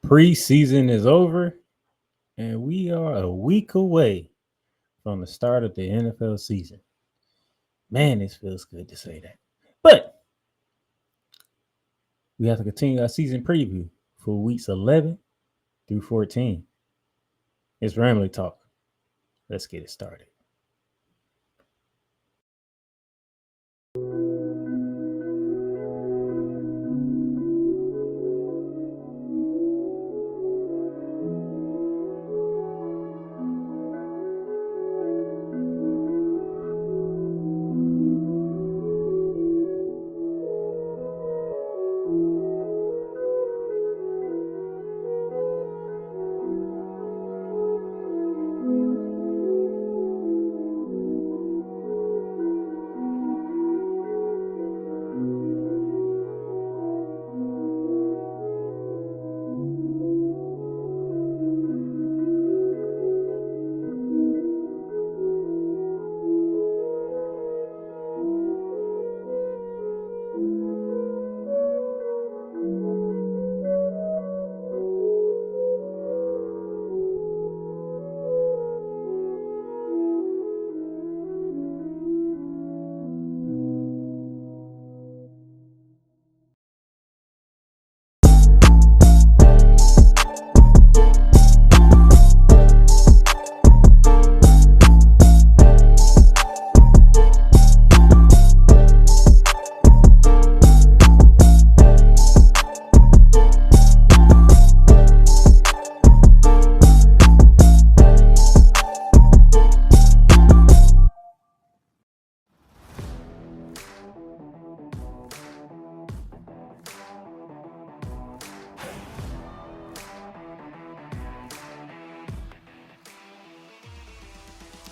Preseason is over, and we are a week away from the start of the NFL season. Man, this feels good to say that. But we have to continue our season preview for weeks 11 through 14. It's Ramily Talk. Let's get it started.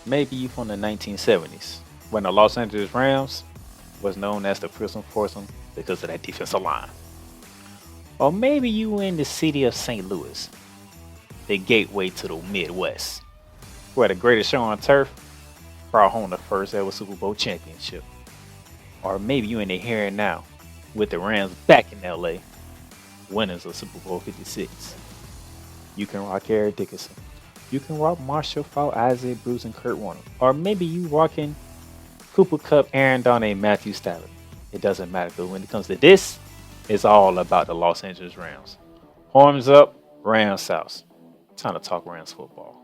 Maybe you from the 1970s, when the Los Angeles Rams was known as the Prison Foursome because of that defensive line. Or maybe you in the city of St. Louis, the gateway to the Midwest, where the greatest show on turf brought home the first ever Super Bowl championship. Or maybe you in the here and now, with the Rams back in LA, winners of Super Bowl 56. You can rock Eric Dickerson. You can rock Marshall Faulk, Isaiah Bruce, and Kurt Warner. Or maybe you rocking Cooper Kupp, Aaron Donald, and Matthew Stafford. It doesn't matter, but when it comes to this, it's all about the Los Angeles Rams. Horns up, Rams South. Time to talk Rams football.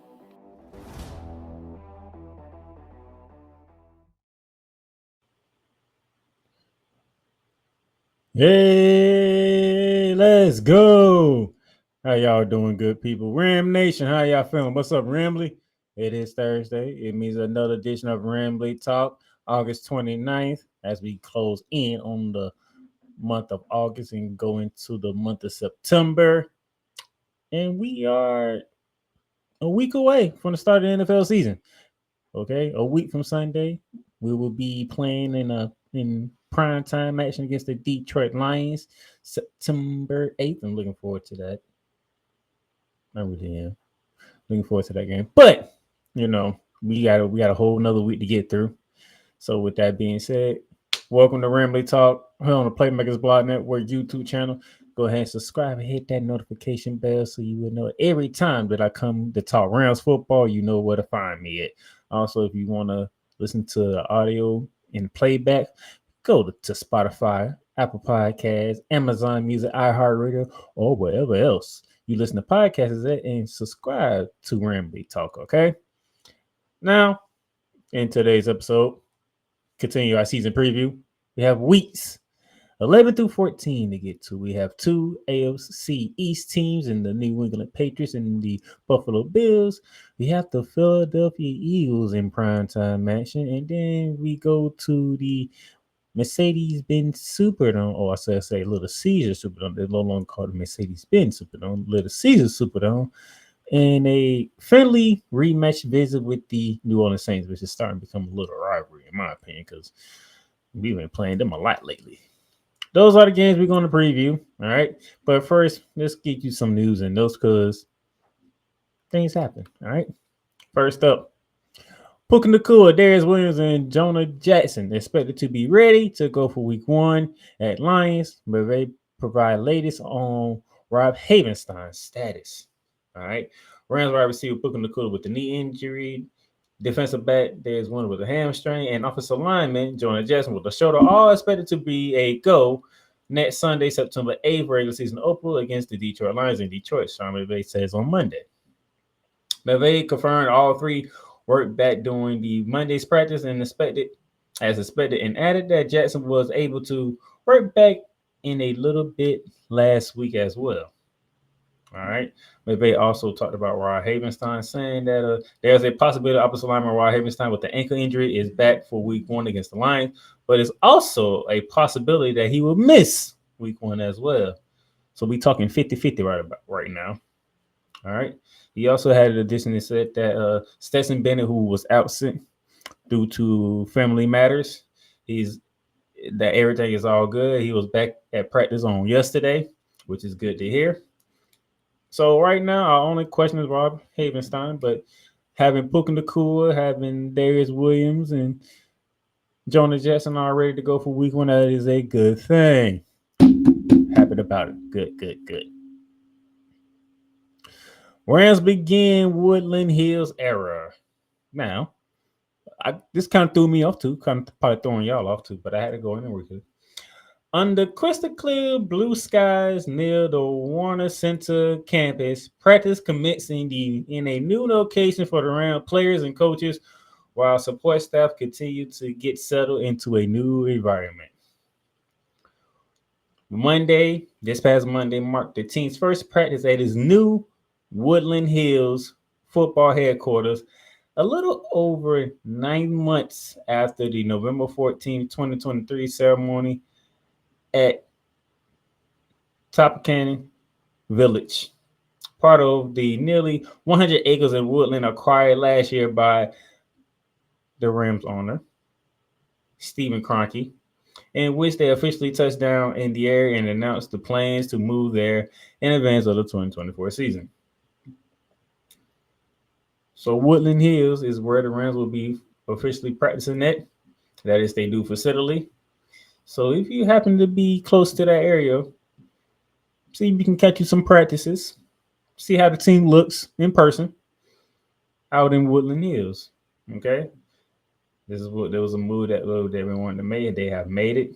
Hey, let's go. How y'all doing, good people? Ram Nation, how y'all feeling? What's up, Ramily? It is Thursday. It means another edition of Ramily Talk, August 29th, as we close in on the month of August and go into the month of September. And we are a week away from the start of the NFL season. Okay, a week from Sunday, we will be playing in primetime action against the Detroit Lions, September 8th. I'm looking forward to that. I really am looking forward to that game. But we got a whole nother week to get through. So with that being said, welcome to Ramily Talk here on the Playmakers Blog Network YouTube channel. Go ahead and subscribe and hit that notification bell so you will know every time that I come to talk Rams football, you know where to find me at. Also, if you want to listen to the audio in playback, go to Spotify, Apple Podcasts, Amazon Music, iHeartRadio, or wherever else you listen to podcasts at, and subscribe to Ramily Talk, okay? Now, in today's episode, continue our season preview. We have weeks 11 through 14 to get to. We have two AFC East teams in the New England Patriots and the Buffalo Bills. We have the Philadelphia Eagles in primetime action. And then we go to the Mercedes-Benz Superdome, or I say Little Caesar Superdome. They're no longer called the Mercedes-Benz Superdome, Little Caesar Superdome. And a friendly rematch visit with the New Orleans Saints, which is starting to become a little rivalry, in my opinion, because we've been playing them a lot lately. Those are the games we're going to preview, all right? But first, let's get you some news in those because things happen, all right? First up, Puka Nacua, Darius Williams, and Jonah Jackson expected to be ready to go for week one at Lions, but they provide latest on Rob Havenstein's status. All right. Rams wide receiver Booker Nakula with the knee injury. Defensive back, there's one with a hamstring. And offensive lineman, Jonah Jackson with a shoulder, all expected to be a go next Sunday, September 8th, regular season opener against the Detroit Lions in Detroit, Sean McVay says on Monday. McVay confirmed all three worked back during the Monday's practice and expected, and added that Jackson was able to work back in a little bit last week as well. All right. McVay also talked about Rod Havenstein, saying that there's a possibility offensive lineman Rod Havenstein with the ankle injury is back for week one against the Lions, but it's also a possibility that he will miss week one as well. So we talking 50-50 right now. All right. He also had an addition that said that Stetson Bennett, who was absent due to family matters, he's that everything is all good. He was back at practice on yesterday, which is good to hear. So right now, our only question is Rob Havenstein, but having Puka Nakua, having Darius Williams, and Jonah Jackson are ready to go for week one, that is a good thing. Happy about it. Good, good, good. Rams begin Woodland Hills era. Now, this kind of threw me off too, kind of probably throwing y'all off too, but I had to go in and work it. Under crystal clear blue skies near the Warner Center campus, practice commencing in a new location for the Rams players and coaches, while support staff continue to get settled into a new environment. This past Monday, marked the team's first practice at his new Woodland Hills football headquarters, a little over 9 months after the November 14, 2023 ceremony at Topakanen Village, part of the nearly 100 acres in Woodland acquired last year by the Rams owner, Stephen Kroenke, in which they officially touched down in the area and announced the plans to move there in advance of the 2024 season. So Woodland Hills is where the Rams will be officially practicing at. That is their new facility. So if you happen to be close to that area, see if you can catch you some practices. See how the team looks in person out in Woodland Hills. Okay. This is what there was a move that they've been wanting to make. They have made it.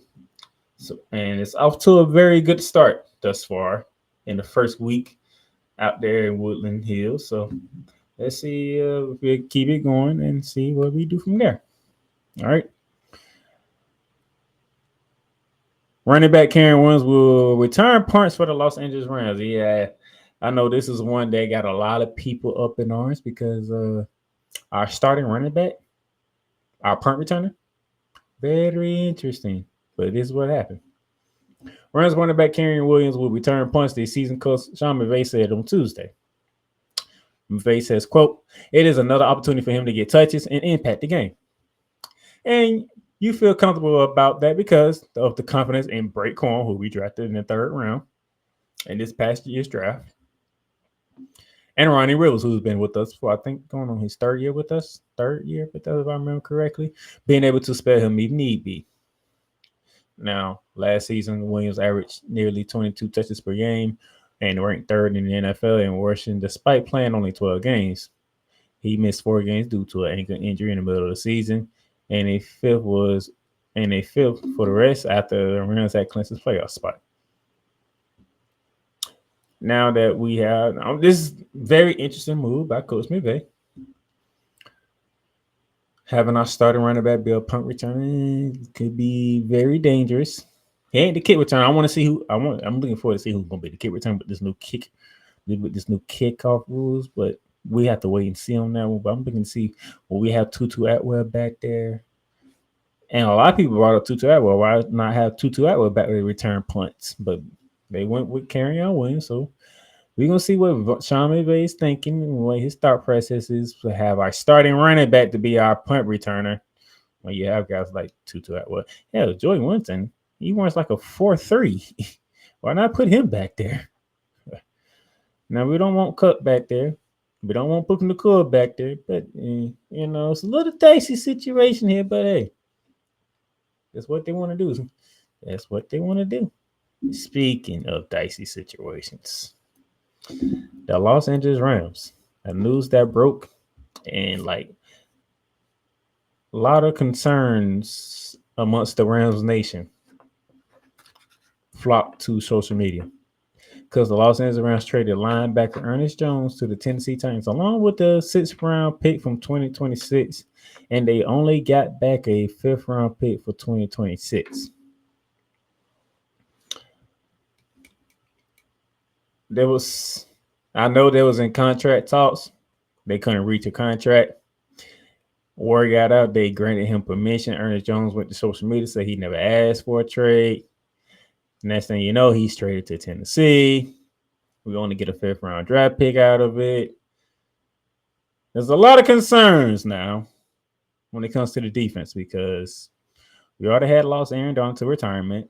So and it's off to a very good start thus far in the first week out there in Woodland Hills. So let's see if we keep it going and see what we do from there. All right. Running back Karen Williams will return punts for the Los Angeles Rams. Yeah, I know this is one that got a lot of people up in arms because our starting running back, our punt returner, very interesting. But this is what happened. Rams running back Karen Williams will return punts. The season coach Sean McVay said on Tuesday. McVay says, quote, "It is another opportunity for him to get touches and impact the game." And you feel comfortable about that because of the confidence in Brake Corn, who we drafted in the third round in this past year's draft. And Ronnie Rivers, who's been with us for, I think, going on his third year with us. If I remember correctly. Being able to spare him if need be. Now, last season, Williams averaged nearly 22 touches per game and ranked third in the NFL in rushing despite playing only 12 games. He missed 4 games due to an ankle injury in the middle of the season, and a fifth for the rest after the Rams had clinched his playoff spot. Now that we have this very interesting move by Coach McVay, having our starting running back be a punt returner could be very dangerous. He ain't the kick returner. I want to see who I'm looking forward to see who's going to be the kick returner with this new kickoff rules, but we have to wait and see on that one. But I'm looking to see will we have Tutu Atwell back there. And a lot of people brought up Tutu Atwell. Why not have Tutu Atwell back with return punts? But they went with Kerryon Williams. So we're going to see what Sean McVay is thinking and what his thought process is to have our starting running back to be our punt returner. When you have guys like Tutu Atwell. Yeah, Joey Winston, he runs like a 4.3. Why not put him back there? Now, we don't want Cup back there. We don't want Puka Nakua back there. But, it's a little dicey situation here. But, hey, that's what they want to do. That's what they want to do. Speaking of dicey situations, the Los Angeles Rams, a news that broke, and like a lot of concerns amongst the Rams nation flocked to social media because the Los Angeles Rams traded linebacker Ernest Jones to the Tennessee Titans along with the sixth round pick from 2026, and they only got back a fifth round pick for 2026. There was, I know there was in contract talks. They couldn't reach a contract. Word got out, they granted him permission. Ernest Jones went to social media, said he never asked for a trade. Next thing you know, he's traded to Tennessee. We only get a fifth round draft pick out of it. There's a lot of concerns now when it comes to the defense because we already had lost Aaron Donald to retirement,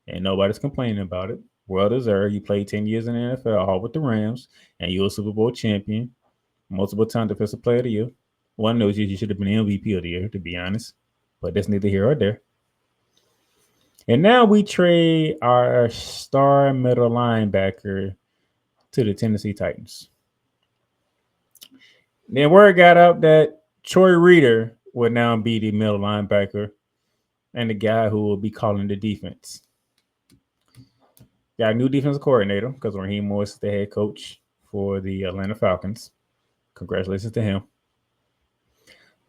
and nobody's complaining about it. Well deserved. You played 10 years in the NFL, all with the Rams, and you're a Super Bowl champion, multiple time defensive player of the year. One of those years you should have been MVP of the year, to be honest. But that's neither here or there. And now we trade our star middle linebacker to the Tennessee Titans. Then word got out that Troy Reader will now be the middle linebacker and the guy who will be calling the defense. Got a new defensive coordinator because Raheem Morris is the head coach for the Atlanta Falcons. Congratulations to him.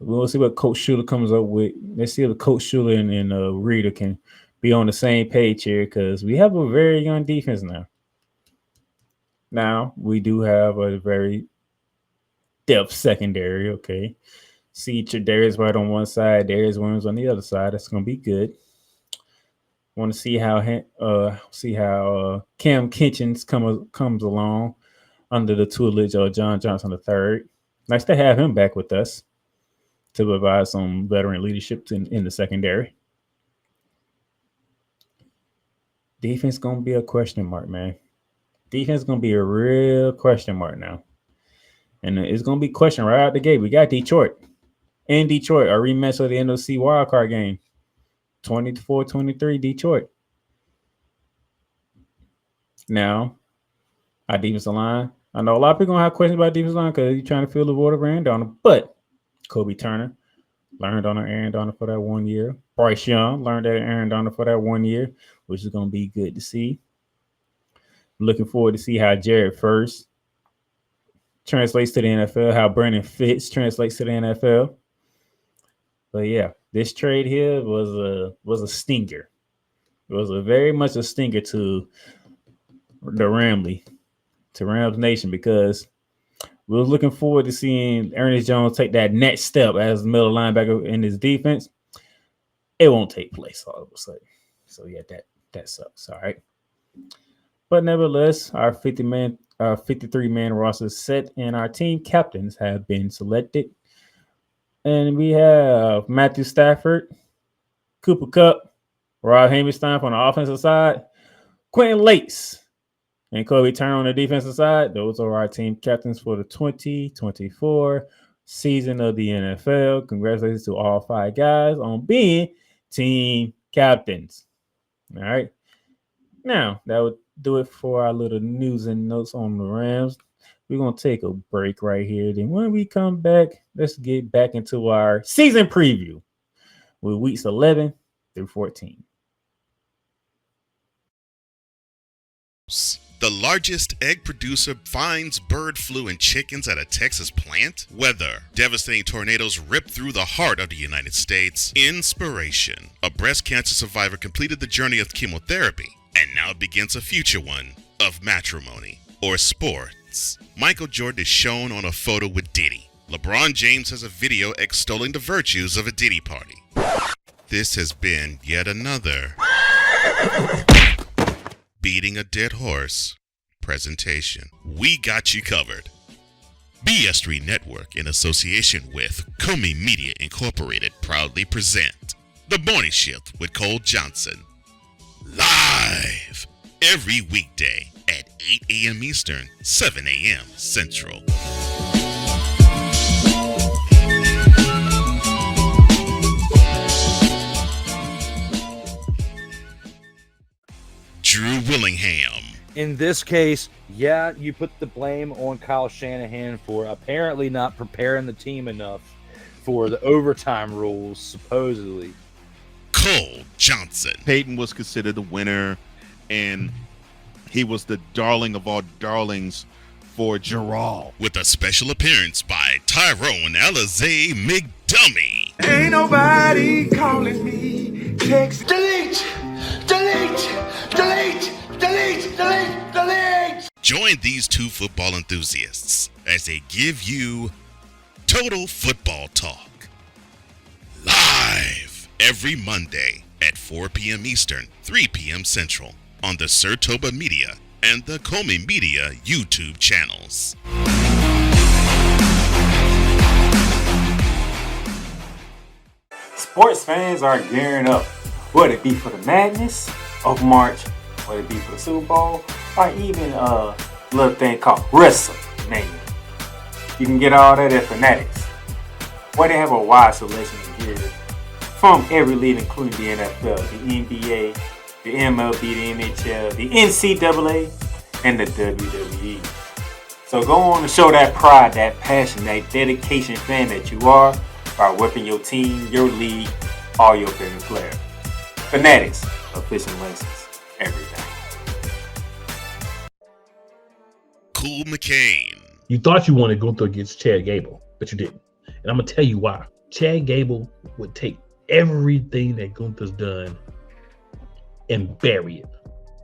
We'll see what Coach Schuler comes up with. Let's see if Coach Schuler and Reader can be on the same page here because we have a very young defense now. Now, we do have a very depth secondary, okay? See Darius White on one side, Darius Williams on the other side. That's going to be good. Want to see how Cam Kitchens comes along under the tutelage of John Johnson III. Nice to have him back with us to provide some veteran leadership in the secondary. Defense going to be a question mark, man. Defense going to be a real question mark now. And it's going to be question right out the gate. We got Detroit. In Detroit, a rematch of the NFC wildcard game. 24-23 Detroit. Now, our defensive line. I know a lot of people going to have questions about defensive line because you're trying to fill the void of Aaron Donald. But Kobe Turner learned on Aaron Donald for that 1 year. Bryce Young learned that Aaron Donald for that 1 year, which is going to be good to see. Looking forward to see how Jared First translates to the NFL, how Brandon Fitz translates to the NFL. But yeah, this trade here was a stinger. It was very much a stinger to the Ramily, to Rams Nation, because we was looking forward to seeing Ernest Jones take that next step as middle linebacker in his defense. It won't take place all of a sudden. So yeah, that sucks. All right. But nevertheless, our 53-man roster is set, and our team captains have been selected. And we have Matthew Stafford, Cooper Kupp, Rob Hammerstein on the offensive side, Quentin Lates, and Kobe Turner on the defensive side. Those are our team captains for the 2024 season of the NFL. Congratulations to all five guys on being team captains. All right. Now, that would do it for our little news and notes on the Rams. We're going to take a break right here. Then when we come back, let's get back into our season preview with weeks 11 through 14. The largest egg producer finds bird flu in chickens at a Texas plant. Weather. Devastating tornadoes rip through the heart of the United States. Inspiration. A breast cancer survivor completed the journey of chemotherapy, and now begins a future one of matrimony or sports. Michael Jordan is shown on a photo with Diddy. LeBron James has a video extolling the virtues of a Diddy party. This has been yet another Beating a Dead Horse presentation. We got you covered. BS3 Network, in association with Comey Media Incorporated, proudly present The Morning Shift with Cole Johnson. Live every weekday at 8 a.m. Eastern, 7 a.m. Central. Drew Willingham. In this case, yeah, you put the blame on Kyle Shanahan for apparently not preparing the team enough for the overtime rules, supposedly. Cole Johnson. Peyton was considered the winner, and he was the darling of all darlings for Gerald. With a special appearance by Tyrone Alizé McDummy. Ain't nobody calling me. Text delete, delete, delete, delete, delete, delete. Join these two football enthusiasts as they give you Total Football Talk. Live every Monday at 4 p.m. Eastern, 3 p.m. Central on the Sertoba Media and the Comey Media YouTube channels. Sports fans are gearing up, whether it be for the madness of March, whether it be for the Super Bowl, or even a little thing called WrestleMania. You can get all that at Fanatics, where they have a wide selection of gear from every league, including the NFL, the NBA, the MLB, the NHL, the NCAA, and the WWE. So go on and show that pride, that passion, that dedication fan that you are by whipping your team, your league, all your favorite players. Fanatics, official license, everything. Cool McCain. You thought you wanted Gunther against Chad Gable, but you didn't. And I'm going to tell you why. Chad Gable would take everything that Gunther's done and bury it.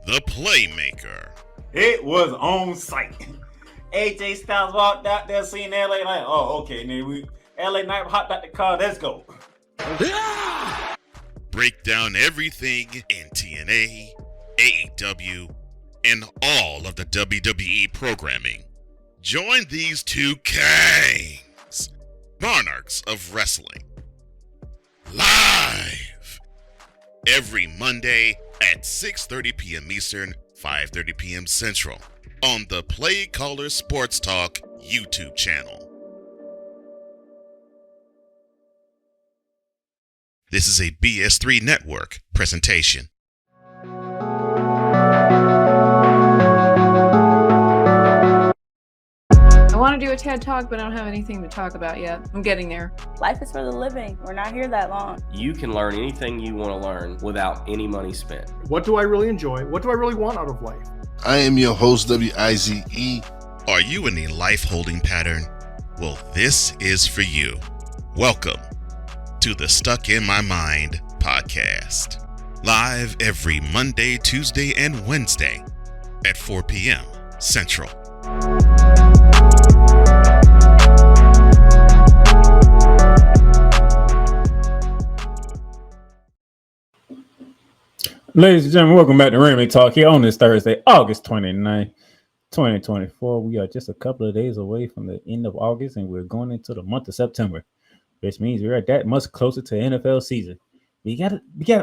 The Playmaker. It was on site. AJ Styles walked out there seeing LA Knight. Oh, okay. Then LA Knight hopped out the car. Let's go. Break down everything in TNA, AEW, and all of the WWE programming. Join these two kings, monarchs of wrestling, live every Monday at 6:30 p.m. Eastern, 5:30 p.m. Central on the Play Caller Sports Talk YouTube channel. This is a BS3 Network presentation. I want to do a TED Talk, but I don't have anything to talk about yet. I'm getting there. Life is for the living. We're not here that long. You can learn anything you want to learn without any money spent. What do I really enjoy? What do I really want out of life? I am your host, WIZE. Are you in a life holding pattern? Well, this is for you. Welcome to the Stuck in My Mind podcast. Live every Monday, Tuesday, and Wednesday at 4 p.m. Central. Ladies and gentlemen, welcome back to Ramily Talk here on this Thursday, August 29th, 2024. We are just a couple of days away from the end of August, and we're going into the month of September, which means we're that much closer to NFL season. We gotta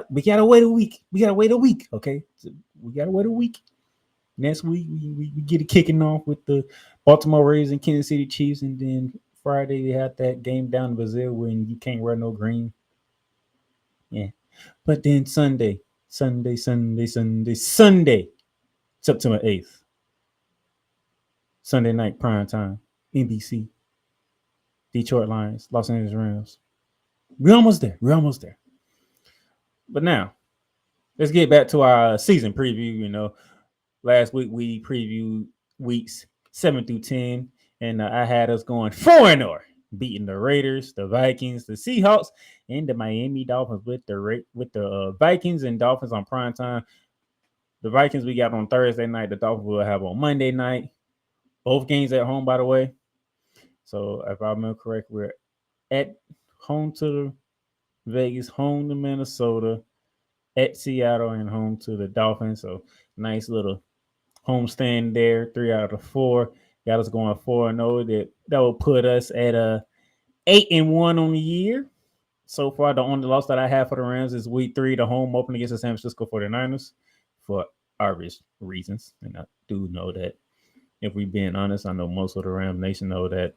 wait a week. We gotta wait a week, okay? So we gotta wait a week. Next week we get it kicking off with the Baltimore Ravens and Kansas City Chiefs, and then Friday they have that game down in Brazil when you can't wear no green. Yeah, but then Sunday, September 8th. Sunday night prime time, NBC, Detroit Lions, Los Angeles Rams. We're almost there. But now, let's get back to our season preview. You know, last week we previewed weeks 7 through 10, and I had us going 4-0, beating the Raiders, the Vikings, the Seahawks, and the Miami Dolphins with the Vikings and Dolphins on prime time. The Vikings we got on Thursday night. The Dolphins will have on Monday night. Both games at home, by the way. So if I remember correct, we're at home to Vegas, home to Minnesota, at Seattle, and home to the Dolphins. So nice little homestand there. 3 out of 4 got us going 4-0. That will put us at 8-1 on the year. So far, the only loss that I have for the Rams is week 3, the home open against the San Francisco 49ers, for obvious reasons. And I do know that, if we're being honest, I know most of the Ram Nation know that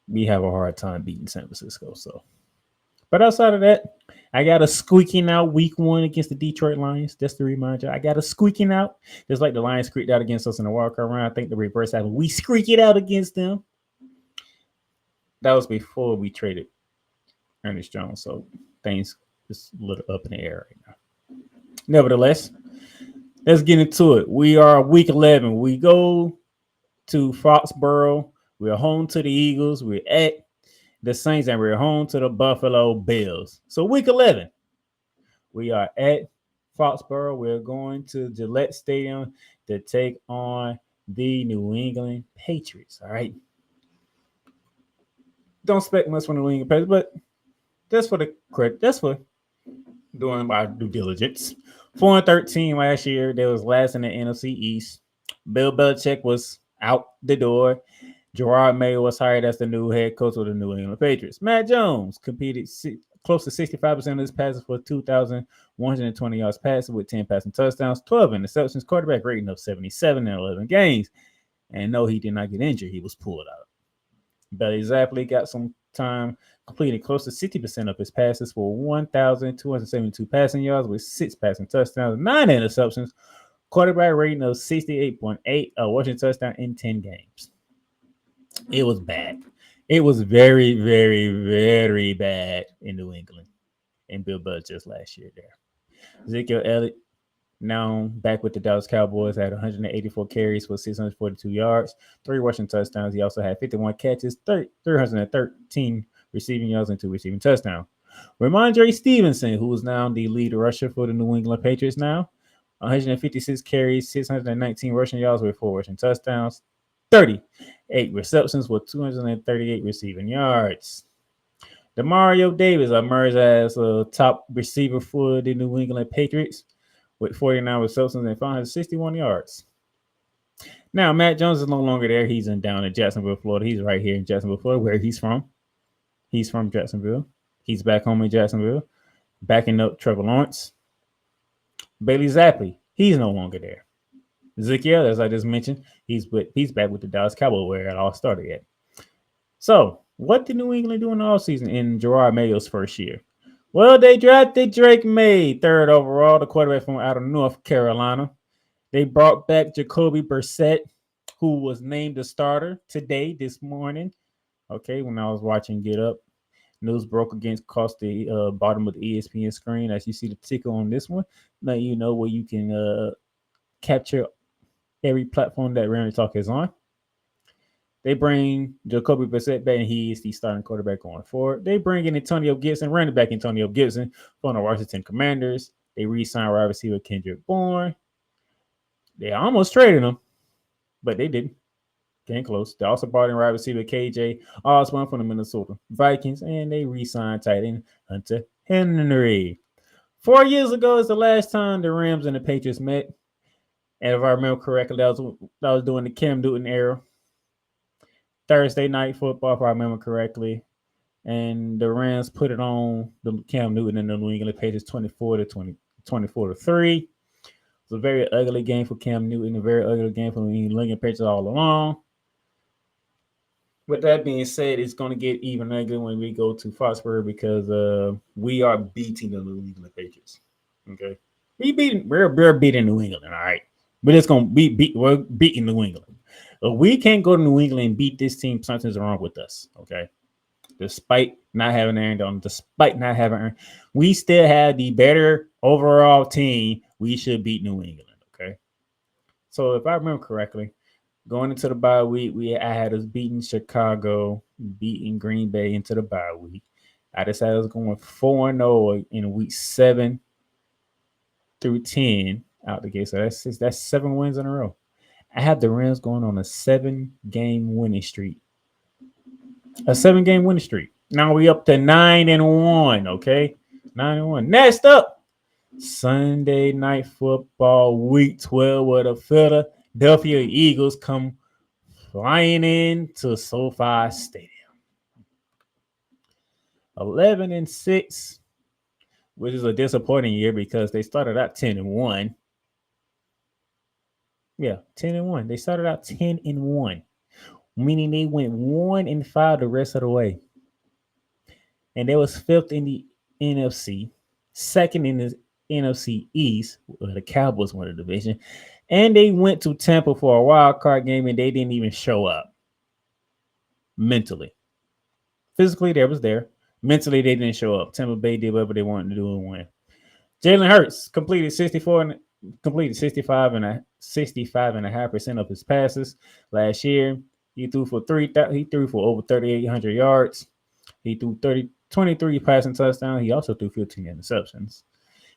we have a hard time beating San Francisco. So, but outside of that, I got a squeaking out week 1 against the Detroit Lions. Just to remind you, I got a squeaking out. Just like the Lions squeaked out against us in the wild card round. I think the reverse happened. We squeak it out against them. That was before we traded Ernest Jones. So things just a little up in the air right now. Nevertheless, let's get into it. We are week 11. We go to Foxborough. We're home to the Eagles. We're at the Saints, and we're home to the Buffalo Bills. So week 11, we are at Foxborough. We're going to Gillette Stadium to take on the New England Patriots. All right. Don't expect much from the New England Patriots, but just for the credit, just for doing my due diligence. 4-13 last year. They was last in the NFC East. Bill Belichick was out the door. Gerard Mayo was hired as the new head coach of the New England Patriots. Matt Jones competed close to 65% of his passes for 2,120 yards passing with 10 passing touchdowns, 12 interceptions, quarterback rating of 77 in 11 games. And no, he did not get injured. He was pulled out. Bailey Zappi got some time, completing close to 60% of his passes for 1,272 passing yards with 6 passing touchdowns, 9 interceptions, quarterback rating of 68.8, a rushing touchdown in 10 games. It was bad. It was very, very, very bad in New England and Bill Belichick last year there. Ezekiel Elliott, now back with the Dallas Cowboys, had 184 carries for 642 yards, 3 rushing touchdowns. He also had 51 catches, 313 receiving yards, and 2 receiving touchdowns. Ramondre Stevenson, who is now the lead rusher for the New England Patriots now, 156 carries, 619 rushing yards with 4 rushing touchdowns, 38 receptions with 238 receiving yards. Demario Davis emerged as a top receiver for the New England Patriots with 49 receptions and 561 yards. Now, Matt Jones is no longer there. He's down in Jacksonville, Florida. He's right here in Jacksonville, Florida, where he's from. He's from Jacksonville. He's back home in Jacksonville, backing up Trevor Lawrence. Bailey Zappi, he's no longer there. Ezekiel, as I just mentioned, he's back with the Dallas Cowboys where it all started at. So, what did New England do in the offseason in Gerard Mayo's first year? Well, they drafted Drake May, 3rd overall, the quarterback from out of North Carolina. They brought back Jacoby Brissett, who was named the starter this morning. Okay, when I was watching Get Up, news broke across the bottom of the ESPN screen. As you see the ticker on this one, let you know where you can capture every platform that Ramily Talk is on. They bring Jacoby Brissett back, and he is the starting quarterback going forward. They bring in Antonio Gibson, running back Antonio Gibson from the Washington Commanders. They re-signed wide receiver Kendrick Bourne. They almost traded him, but they didn't. Came close. They also brought in wide receiver KJ Osborne from the Minnesota Vikings, and they re-signed tight end Hunter Henry. 4 years ago is the last time the Rams and the Patriots met. And if I remember correctly, that was during the Cam Newton era. Thursday night football, if I remember correctly. And the Rams put it on the Cam Newton and the New England Patriots 24-3. It was a very ugly game for Cam Newton, a very ugly game for the New England Patriots all along. With that being said, it's going to get even ugly when we go to Foxborough because we are beating the New England Patriots. Okay, we're beating New England. All right, but it's going to we're beating New England. But we can't go to New England and beat this team. Something's wrong with us. Okay, despite not having Aaron Donald, we still have the better overall team. We should beat New England. Okay, so if I remember correctly, going into the bye week, I had us beating Chicago, beating Green Bay into the bye week. I decided I was going 4-0 in week 7 through 10 out the gate. So that's 7 wins in a row. I have the Rams going on a 7-game winning streak. A 7-game winning streak. Now we up to 9-1. Okay, 9-1. Next up, Sunday Night Football, Week 12, where the Philadelphia Eagles come flying into SoFi Stadium. 11-6, which is a disappointing year because they started out 10-1. Yeah, 10-1. They started out 10-1, meaning they went 1-5 the rest of the way. And they was 5th in the NFC. second in the NFC East, where the Cowboys won the division, and they went to Tampa for a wild card game and they didn't even show up mentally. Physically, they was there. Mentally, they didn't show up. Tampa Bay did whatever they wanted to do and win. Jalen Hurts completed 65.5% of his passes last year. He threw for over 3,800 yards. He threw 23 passing touchdowns. He also threw 15 interceptions.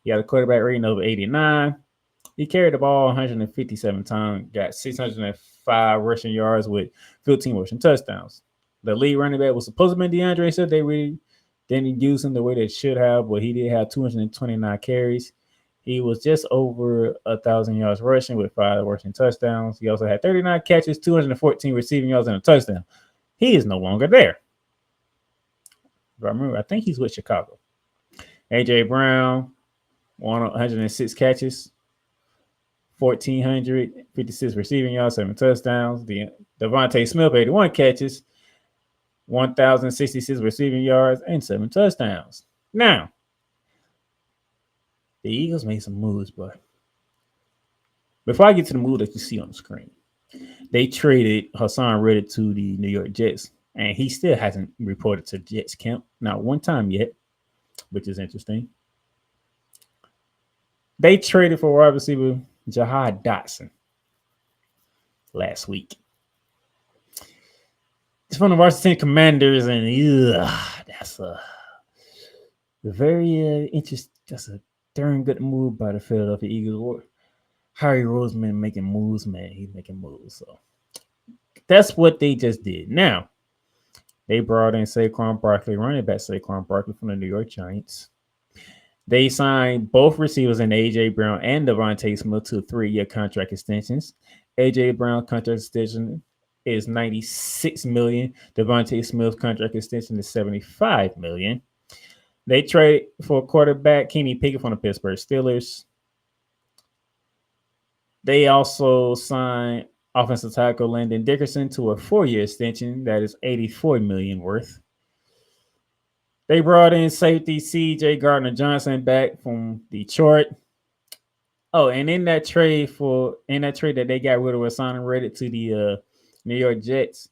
He had a quarterback rating of 89. He carried the ball 157 times, got 605 rushing yards with 15 rushing touchdowns. The lead running back was supposed to be DeAndre, so they really didn't use him the way they should have, but he did have 229 carries. He was just over 1,000 yards rushing with 5 rushing touchdowns. He also had 39 catches, 214 receiving yards, and a touchdown. He is no longer there. I think he's with Chicago. A.J. Brown, 106 catches, 1,456 receiving yards, 7 touchdowns. Devontae Smith, 81 catches, 1,066 receiving yards, and 7 touchdowns. Now, the Eagles made some moves, but before I get to the move that you see on the screen, they traded Hassan Reddick to the New York Jets, and he still hasn't reported to Jets camp, not one time yet, which is interesting. They traded for wide receiver Jahad Dotson last week. It's from the Washington Commanders, and that's a very interesting. That's a darn good move by the Philadelphia Eagles. Harry Roseman making moves, man. He's making moves. So that's what they just did. Now, they brought in Saquon Barkley, running back Saquon Barkley from the New York Giants. They signed both receivers in A.J. Brown and Devontae Smith to 3-year contract extensions. A.J. Brown contract extension is $96 million. Devontae Smith's contract extension is $75 million. They trade for quarterback Kenny Pickett from the Pittsburgh Steelers. They also signed offensive tackle Landon Dickerson to a 4-year extension that is $84 million worth. They brought in safety C.J. Gardner-Johnson back from Detroit. Oh, and in that trade that they got rid of Hassan Reddick to the New York Jets,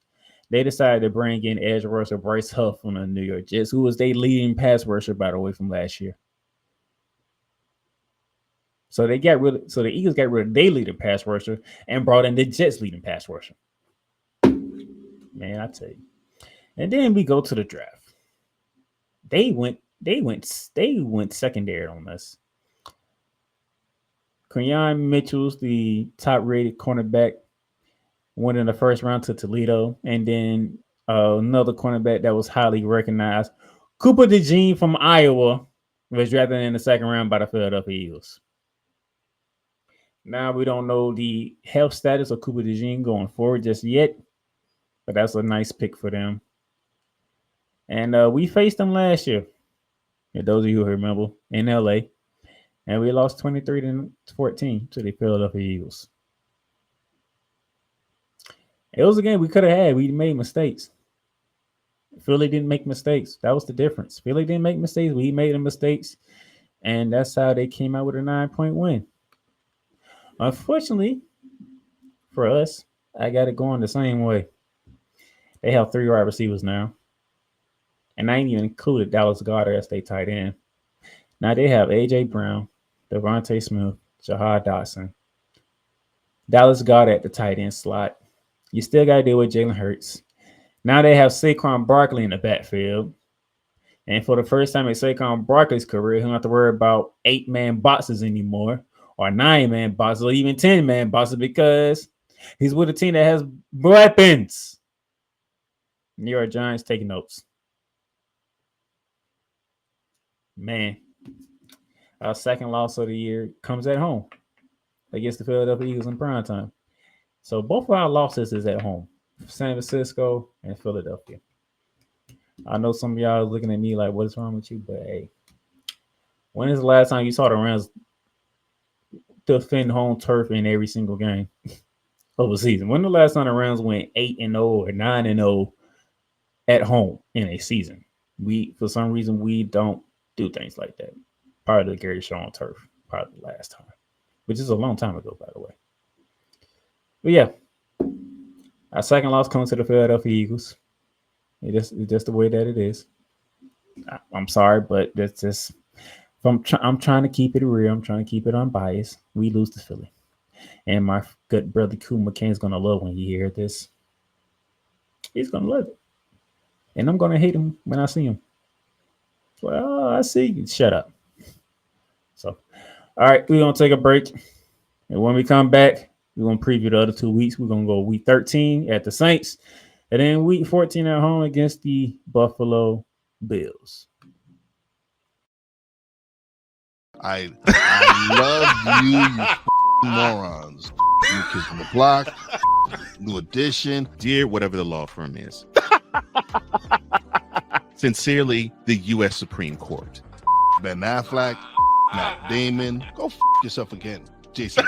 they decided to bring in edge rusher Bryce Huff from the New York Jets, who was their leading pass rusher, by the way, from last year. So the Eagles got rid of their leading pass rusher and brought in the Jets' leading pass rusher. Man, I tell you. And then we go to the draft. They went secondary on us. Quinyon Mitchell's the top-rated cornerback, went in the first round to Toledo, and then another cornerback that was highly recognized, Cooper DeJean from Iowa, was drafted in the second round by the Philadelphia Eagles. Now we don't know the health status of Cooper DeJean going forward just yet, but that's a nice pick for them. And we faced them last year, for those of you who remember, in LA, and we lost 23-14 to the Philadelphia Eagles. It was a game we could have had. We made mistakes. Philly didn't make mistakes. That was the difference. Philly didn't make mistakes. We made the mistakes, and that's how they came out with a 9-point win. Unfortunately for us, I got it going the same way. They have 3 wide receivers now, and I ain't even included Dallas Goedert as they tight end. Now they have A.J. Brown, Devontae Smith, Jahad Dotson, Dallas Goedert at the tight end slot. You still got to deal with Jalen Hurts. Now they have Saquon Barkley in the backfield. And for the first time in Saquon Barkley's career, he don't have to worry about 8-man boxes anymore, or 9-man boxes, or even 10-man boxes, because he's with a team that has weapons. New York Giants taking notes. Man, our second loss of the year comes at home against the Philadelphia Eagles in primetime. So both of our losses is at home, San Francisco and Philadelphia. I know some of y'all are looking at me like, what is wrong with you? But hey, when is the last time you saw the Rams defend home turf in every single game of a season? When the last time the Rams went 8-0 or 9-0 at home in a season? For some reason, we don't do things like that. Probably the Gary Shaw on turf, probably the last time, which is a long time ago, by the way. But yeah, our second loss comes to the Philadelphia Eagles. It's just the way that it is. I'm sorry, but that's just. I'm trying to keep it real. I'm trying to keep it unbiased. We lose to Philly, and my good brother Cool McCain's gonna love when he hear this. He's gonna love it, and I'm gonna hate him when I see him. Well, I see you. Shut up. So, all right, we're gonna take a break, and when we come back, we're gonna preview the other 2 weeks. We're gonna go week 13 at the Saints, and then week 14 at home against the Buffalo Bills. I love you morons. New Kids on the Block, New Edition. Dear whatever the law firm is. Sincerely, the U.S. Supreme Court. Ben Affleck, Matt Damon. Go yourself again, Jason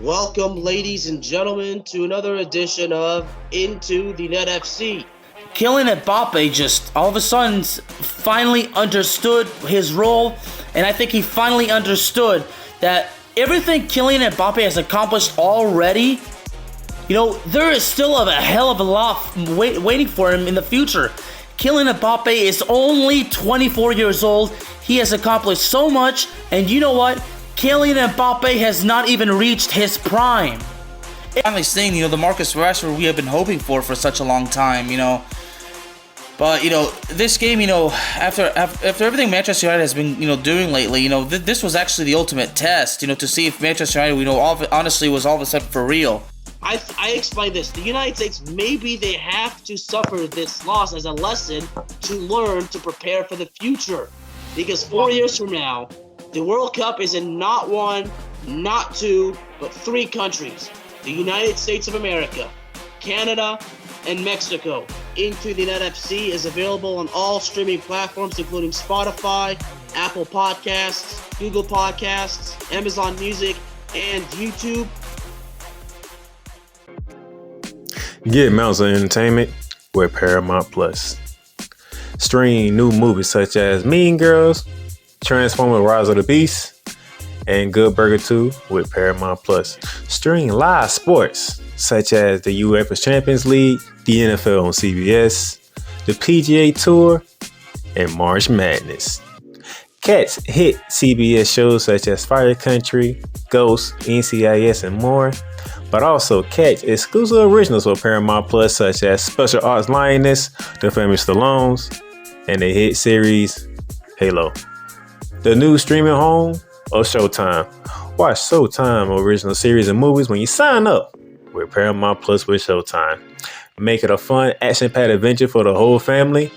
Welcome, ladies and gentlemen, to another edition of Into the Net FC. Kylian Mbappe just all of a sudden finally understood his role, and I think he finally understood that everything Kylian Mbappe has accomplished already, there is still a hell of a lot waiting for him in the future. Kylian Mbappe is only 24 years old. He has accomplished so much, and you know what? Kylian Mbappe has not even reached his prime. Finally seeing, the Marcus Rashford we have been hoping for such a long time, But, this game, after everything Manchester United has been, doing lately, this was actually the ultimate test, to see if Manchester United, honestly was all of a sudden for real. I explained this. The United States, maybe they have to suffer this loss as a lesson to learn to prepare for the future. Because 4 years from now, the World Cup is in not one, not two, but 3 countries. The United States of America, Canada, and Mexico. Into the Net FC is available on all streaming platforms, including Spotify, Apple Podcasts, Google Podcasts, Amazon Music, and YouTube. Get mounts of entertainment with Paramount Plus. Stream new movies such as Mean Girls, Transformers: Rise of the Beast, and Good Burger 2 with Paramount Plus. Stream live sports such as the UEFA Champions League, the NFL on CBS, the PGA Tour, and March Madness. Catch hit CBS shows such as Fire Country, Ghost, NCIS, and more. But also catch exclusive originals with Paramount Plus such as Special Ops Lioness, The Family Stallones, and the hit series Halo. The new streaming home of Showtime. Watch Showtime original series and movies when you sign up with Paramount Plus with Showtime. Make it a fun, action-packed adventure for the whole family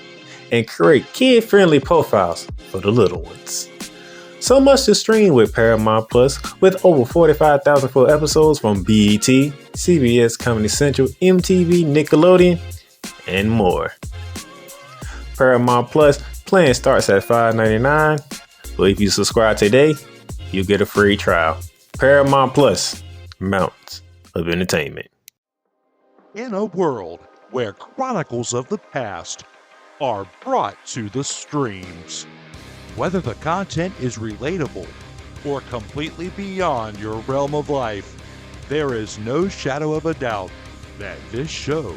and create kid-friendly profiles for the little ones. So much to stream with Paramount Plus with over 45,000 full episodes from BET, CBS, Comedy Central, MTV, Nickelodeon, and more. Paramount Plus plan starts at $5.99, but if you subscribe today, you get a free trial. Paramount Plus, mountains of entertainment. In a world where chronicles of the past are brought to the streams, whether the content is relatable or completely beyond your realm of life, there is no shadow of a doubt that this show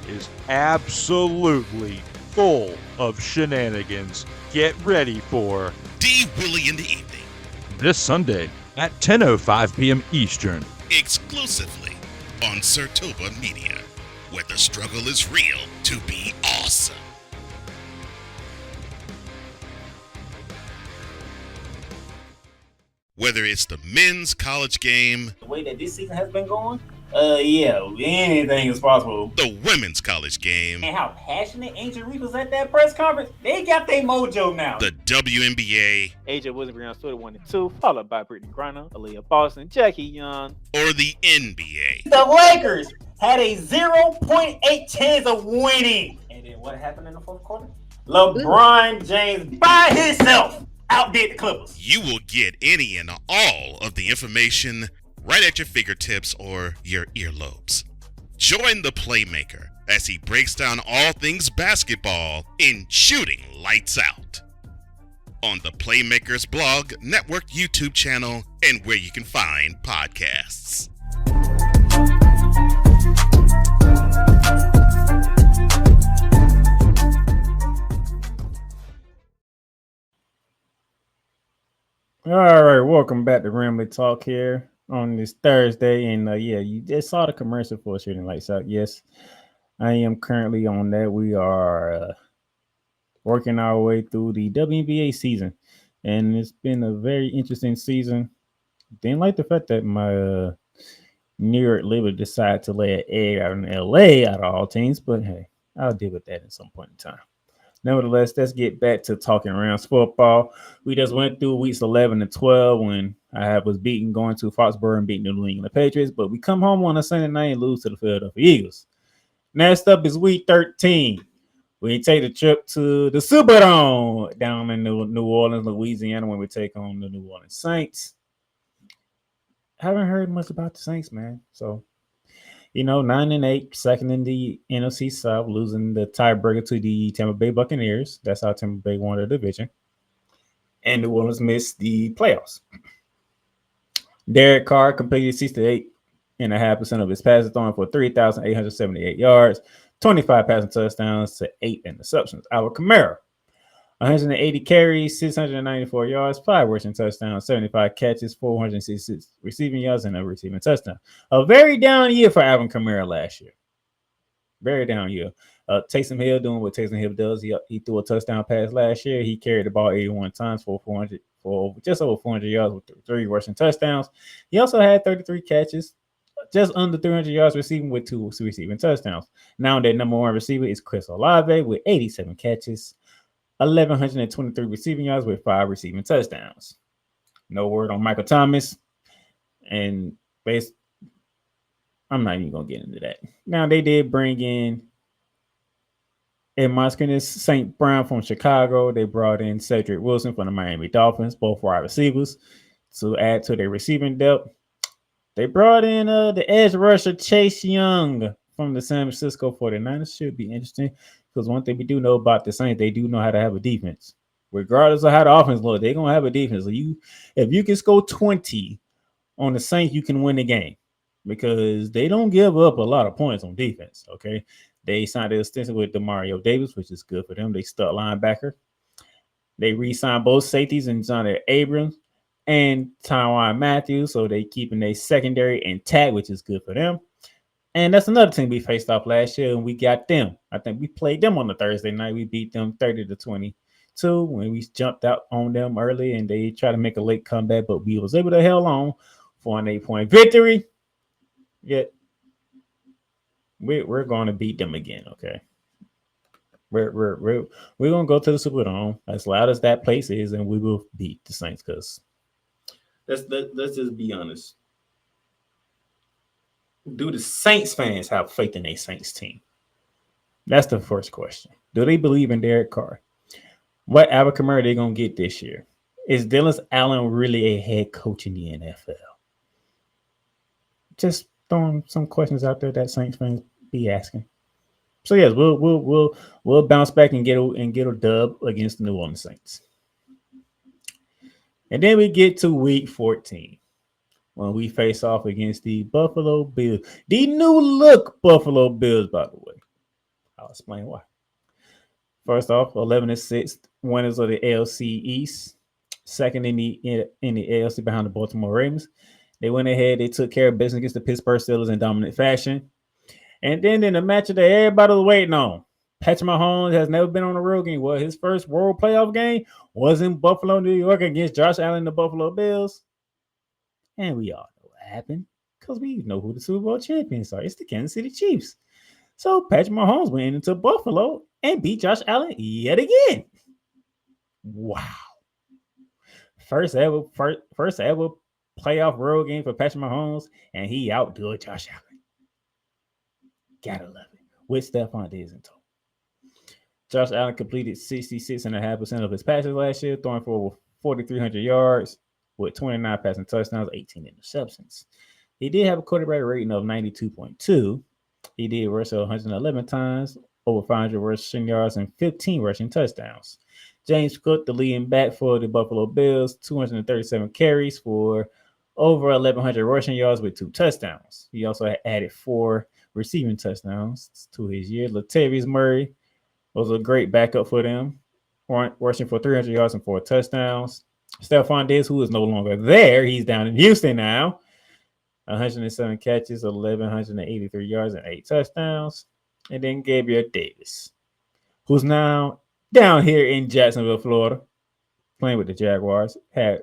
is absolutely full of shenanigans. Get ready for D. Willie in the evening. This Sunday at 10:05 p.m. Eastern. Exclusively on Sertoba Media, where the struggle is real to be awesome. Whether it's the men's college game, The way that this season has been going, anything is possible. the women's college game, And how passionate Angel Reese was at that press conference, they got their mojo now. the WNBA, AJ Wilson on Twitter 1 and 2, followed by Brittany Griner, Aaliyah Boston, Jackie Young. or the NBA. The Lakers had a 0.8 chance of winning. And then what happened in the fourth quarter? LeBron James by himself outdid the Clippers. You will get any and all of the information right at your fingertips or your earlobes. Join the Playmaker as he breaks down all things basketball in Shooting Lights Out on the Playmakers blog, network, YouTube channel, and where you can find podcasts. All right, welcome back to Ramily Talk here on this Thursday. And yeah, you just saw the commercial for Shooting Lights Out. Yes, I am currently on that. We are working our way through the WNBA season, and it's been a very interesting season. Didn't like the fact that my New York Liberty decided to lay an egg out in LA out of all teams, but hey, I'll deal with that at some point in time. Nevertheless, let's get back to talking Rams football. We just went through weeks 11 and 12 when I was beaten going to Foxborough and beating the New England Patriots, but we come home on a Sunday night and lose to the Philadelphia Eagles. Next up is week 13. We take the trip to the Superdome down in New Orleans, Louisiana, when we take on the New Orleans Saints. Haven't heard much about the Saints, man. So, 9-8, second in the NFC South, losing the tiebreaker to the Tampa Bay Buccaneers. That's how Tampa Bay won the division. And New Orleans missed the playoffs. Derek Carr completed 68.5% of his passes, throwing for 3,878 yards, 25 passing touchdowns to 8 interceptions. Alvin Kamara, 180 carries, 694 yards, 5 rushing touchdowns, 75 catches, 466 receiving yards, and a receiving touchdown. A very down year for Alvin Kamara last year. Very down year. Taysom Hill doing what Taysom Hill does. He threw a touchdown pass last year. He carried the ball 81 times for just over 400 yards with 3 rushing touchdowns. He also had 33 catches, just under 300 yards receiving with 2 receiving touchdowns. Now their number 1 receiver is Chris Olave with 87 catches, 1,123 receiving yards with 5 receiving touchdowns. No word on Michael Thomas. And I'm not even going to get into that. Now, they did bring in my goodness, St. Brown from Chicago. They brought in Cedric Wilson from the Miami Dolphins, both wide receivers, to add to their receiving depth. They brought in the edge rusher Chase Young from the San Francisco 49ers. Should be interesting because one thing we do know about the Saints, they do know how to have a defense. Regardless of how the offense looks, they're going to have a defense. So if you can score 20 on the Saints, you can win the game because they don't give up a lot of points on defense, okay? They signed an extension with Demario Davis, which is good for them. They stuck linebacker. They re-signed both safeties and Johnny Abrams and Tyrann Matthew, so they keeping their secondary intact, which is good for them. And that's another team we faced off last year, and we got them. I think we played them on the Thursday night. We beat them 30-22 when we jumped out on them early, and they tried to make a late comeback, but we was able to held on for an 8-point victory. Yet we're going to beat them again, okay? We're going to go to the Superdome as loud as that place is, and we will beat the Saints because let's just be honest. Do the Saints fans have faith in a Saints team? That's the first question. Do they believe in Derek Carr? What Alvin Kamara are they going to get this year? Is Dennis Allen really a head coach in the NFL? Just throwing some questions out there that Saints fans be asking. So yes, we'll bounce back and get a dub against the New Orleans Saints. And then we get to week 14 when we face off against the Buffalo Bills. The new look Buffalo Bills, by the way. I'll explain why. First off, 11-6 winners of the AFC East, second in the AFC behind the Baltimore Ravens. They went ahead, they took care of business against the Pittsburgh Steelers in dominant fashion. And then in the matchup that everybody was waiting on, Patrick Mahomes has never been on a road game. Well, his first world playoff game was in Buffalo, New York against Josh Allen, the Buffalo Bills. And we all know what happened because we know who the Super Bowl champions are. It's the Kansas City Chiefs. So Patrick Mahomes went into Buffalo and beat Josh Allen yet again. Wow. First ever playoff road game for Patrick Mahomes, and he outdid Josh Allen. Gotta love it. With Stephon Diggs in Josh Allen completed 66.5% of his passes last year, throwing for 4,300 yards with 29 passing touchdowns, 18 interceptions. He did have a quarterback rating of 92.2. He did rush 111 times, over 500 rushing yards, and 15 rushing touchdowns. James Cook, the leading back for the Buffalo Bills, 237 carries for over 1,100 rushing yards with 2 touchdowns. He also added 4 receiving touchdowns to his year. Latavius Murray was a great backup for them, rushing for 300 yards and 4 touchdowns. Stephon Diggs, who is no longer there, he's down in Houston now. 107 catches, 1,183 yards, and 8 touchdowns. And then Gabriel Davis, who's now down here in Jacksonville, Florida, playing with the Jaguars, had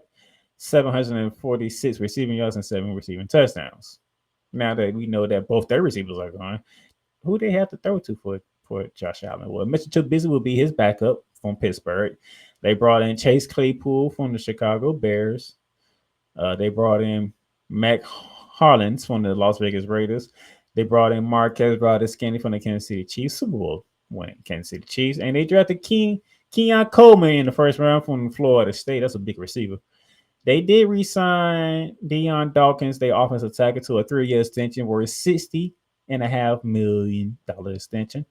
746 receiving yards and 7 receiving touchdowns. Now that we know that both their receivers are gone, who they have to throw to for Josh Allen? Well, Mr. Trubisky will be his backup from Pittsburgh. They brought in Chase Claypool from the Chicago Bears. They brought in Mac Hollins from the Las Vegas Raiders. They brought in Marquez Valdes-Scantling from the Kansas City Chiefs, Super Bowl winning Kansas City Chiefs. And they drafted Keon Coleman in the first round from Florida State. That's a big receiver. They did re-sign Deion Dawkins, their offensive tackle, to a 3-year extension worth $60.5 million extension.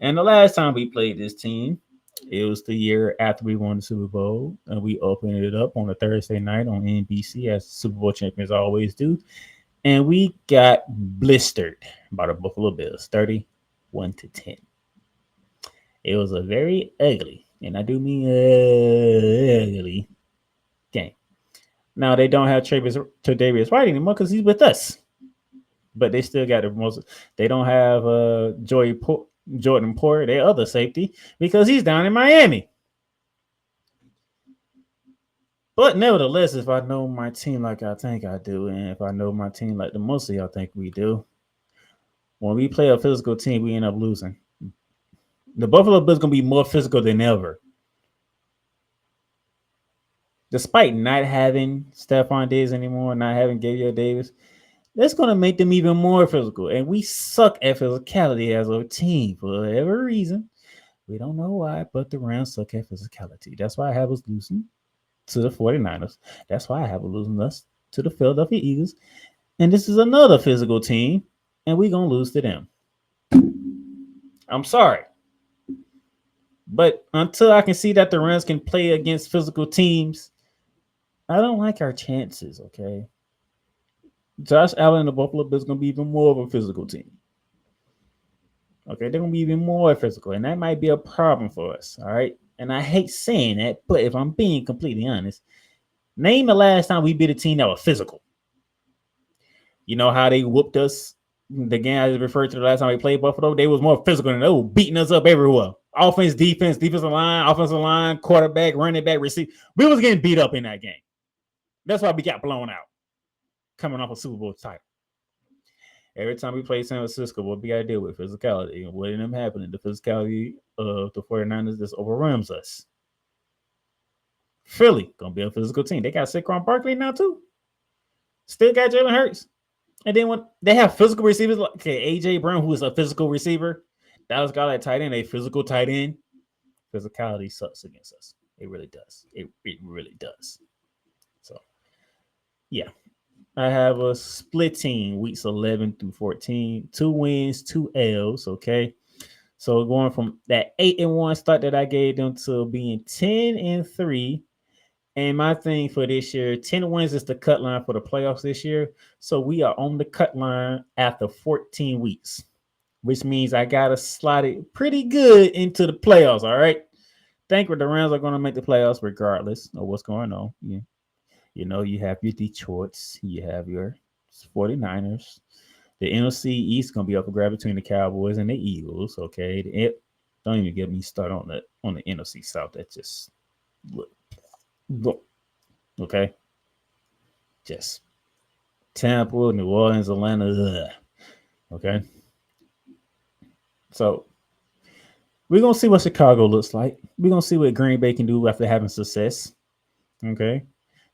And the last time we played this team, it was the year after we won the Super Bowl, and we opened it up on a Thursday night on NBC, as Super Bowl champions always do. And we got blistered by the Buffalo Bills, 31-10. It was a very ugly, and I do mean ugly, game. Now they don't have Tre'Davious White anymore because he's with us, but they still got the most. They don't have Jordan Poyer, their other safety, because he's down in Miami. But nevertheless, if I know my team like I think I do, and if I know my team like the most of y'all think we do, when we play a physical team, we end up losing. The Buffalo Bills going to be more physical than ever. Despite not having Stephon Diggs anymore, not having Gabriel Davis, that's going to make them even more physical. And we suck at physicality as a team for whatever reason. We don't know why, but the Rams suck at physicality. That's why I have us losing to the 49ers. That's why I have us losing us to the Philadelphia Eagles. And this is another physical team, and we're going to lose to them. I'm sorry. But until I can see that the Rams can play against physical teams, I don't like our chances, okay? Josh Allen and the Buffalo Bills are going to be even more of a physical team. Okay, they're going to be even more physical, and that might be a problem for us, all right? And I hate saying that, but if I'm being completely honest, name the last time we beat a team that was physical. You know how they whooped us? The game I just referred to the last time we played Buffalo, they was more physical than they were beating us up everywhere. Offense, defense, defensive line, quarterback, running back, receiver. We was getting beat up in that game. That's why we got blown out coming off a Super Bowl title. Every time we play San Francisco, what we got to deal with physicality. And what ended up happening, the physicality of the 49ers just overwhelms us. Philly, going to be a physical team. They got Saquon Barkley now, too. Still got Jalen Hurts. And then when they have physical receivers, like A.J. Brown, who is a physical receiver, Dallas got that tight end, a physical tight end. Physicality sucks against us. It really does. It really does. So, yeah. I have a split team, weeks 11 through 14. 2 wins, 2 L's, okay? So going from that 8-1 start that I gave them to being 10-3. And my thing for this year, 10 wins is the cut line for the playoffs this year. So we are on the cut line after 14 weeks, which means I got to slide it pretty good into the playoffs, all right? Think the Rams are going to make the playoffs regardless of what's going on. Yeah. You know, you have your Detroits, you have your 49ers. The NFC East is going to be up for grab between the Cowboys and the Eagles, okay? Don't even get me started on the NFC South. That just look, okay? Just Tampa, New Orleans, Atlanta, okay? So we're going to see what Chicago looks like. We're going to see what Green Bay can do after having success, okay?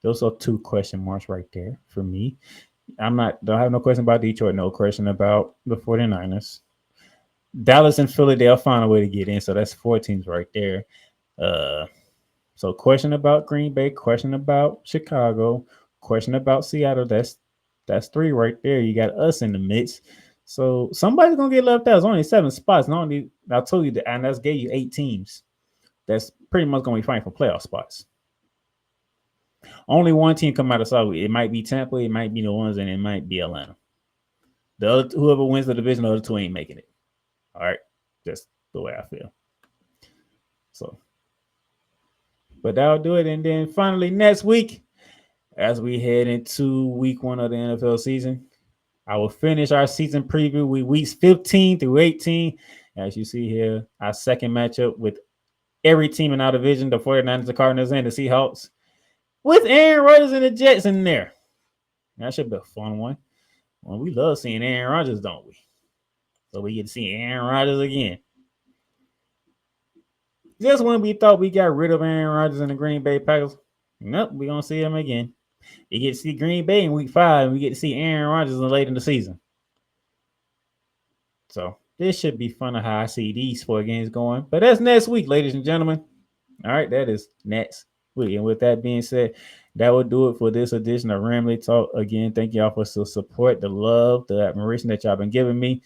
Those are 2 question marks right there for me. Don't have no question about Detroit, no question about the 49ers. Dallas and Philly, they'll find a way to get in. So that's 4 teams right there. So question about Green Bay, question about Chicago, question about Seattle. That's 3 right there. You got us in the mix. So somebody's gonna get left out. It's only 7 spots. I told you that, and that's gave you 8 teams. That's pretty much gonna be fighting for playoff spots. Only one team come out of South. It might be Tampa, it might be New Orleans, and it might be Atlanta. The other whoever wins the division, the other 2 ain't making it. All right, that's the way I feel. So, but that'll do it. And then finally next week, as we head into week 1 of the NFL season, I will finish our season preview with weeks 15 through 18. As you see here, our second matchup with every team in our division, the 49ers, the Cardinals, and the Seahawks, with Aaron Rodgers and the Jets in there. That should be a fun one. Well, we love seeing Aaron Rodgers, don't we? So we get to see Aaron Rodgers again. Just when we thought we got rid of Aaron Rodgers and the Green Bay Packers, nope, we're going to see him again. You get to see Green Bay in week 5, and we get to see Aaron Rodgers late in the season. So this should be fun of how I see these 4 games going. But that's next week, ladies and gentlemen. All right, that is next week. And with that being said, that will do it for this edition of Ramily Talk. Again, thank y'all for the support, the love, the admiration that y'all been giving me.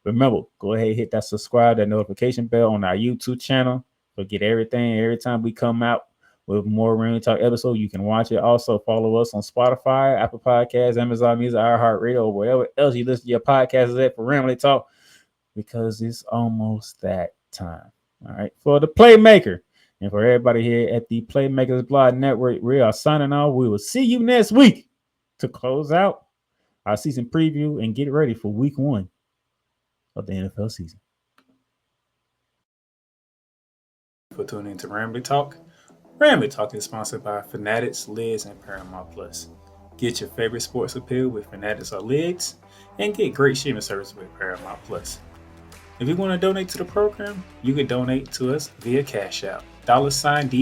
Remember, go ahead and hit that subscribe, that notification bell on our YouTube channel. So get everything every time we come out with more Ramily Talk episode. You can watch it. Also follow us on Spotify, Apple Podcasts, Amazon Music, iHeartRadio, or wherever else you listen to your podcasts at for Ramily Talk, because it's almost that time. All right, for the Playmaker and for everybody here at the Playmakers Blog Network, we are signing off. We will see you next week to close out our season preview and get ready for week 1 of the NFL season. For tuning into Ramily Talk. Ramily Talk is sponsored by Fanatics, Lids, and Paramount Plus. Get your favorite sports appeal with Fanatics or Lids, and get great streaming service with Paramount Plus. If you want to donate to the program, you can donate to us via Cash App, $D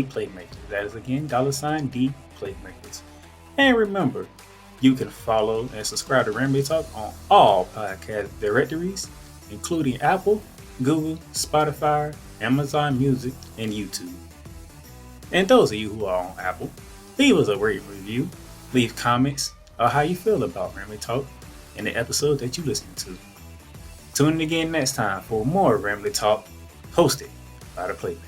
Playmakers. That is again, $D Playmakers. And remember, you can follow and subscribe to Ramily Talk on all podcast directories, including Apple, Google, Spotify, Amazon Music, and YouTube. And those of you who are on Apple, leave us a great review, leave comments on how you feel about Ramily Talk and the episode that you listen to. Tune in again next time for more Ramily Talk, hosted by the Playmakers.